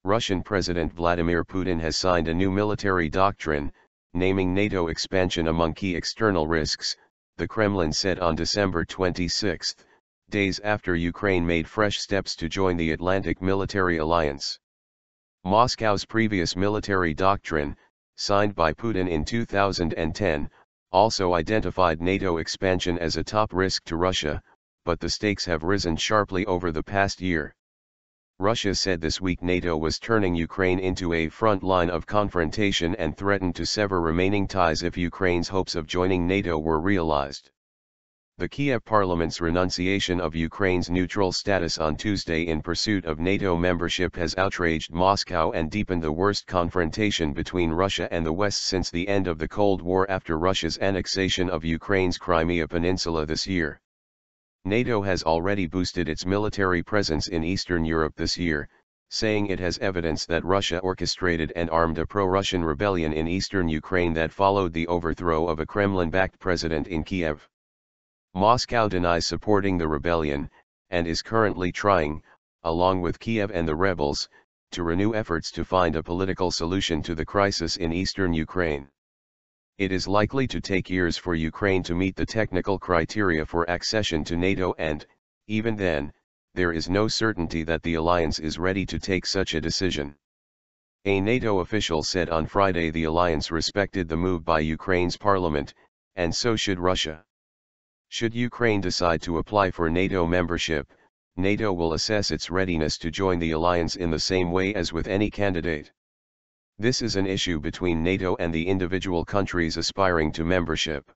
Russian President Vladimir Putin has signed a new military doctrine, naming NATO expansion among key external risks, the Kremlin said on December 26, days after Ukraine made fresh steps to join the Atlantic Military Alliance. Moscow's previous military doctrine, signed by Putin in 2010, also identified NATO expansion as a top risk to Russia, but the stakes have risen sharply over the past year. Russia said this week NATO was turning Ukraine into a front line of confrontation and threatened to sever remaining ties if Ukraine's hopes of joining NATO were realized. The Kiev parliament's renunciation of Ukraine's neutral status on Tuesday in pursuit of NATO membership has outraged Moscow and deepened the worst confrontation between Russia and the West since the end of the Cold War after Russia's annexation of Ukraine's Crimea Peninsula this year. NATO has already boosted its military presence in Eastern Europe this year, saying it has evidence that Russia orchestrated and armed a pro-Russian rebellion in eastern Ukraine that followed the overthrow of a Kremlin-backed president in Kiev. Moscow denies supporting the rebellion, and is currently trying, along with Kiev and the rebels, to renew efforts to find a political solution to the crisis in eastern Ukraine. It is likely to take years for Ukraine to meet the technical criteria for accession to NATO and, even then, there is no certainty that the alliance is ready to take such a decision. A NATO official said on Friday the alliance respected the move by Ukraine's parliament, and so should Russia. Should Ukraine decide to apply for NATO membership, NATO will assess its readiness to join the alliance in the same way as with any candidate. This is an issue between NATO and the individual countries aspiring to membership.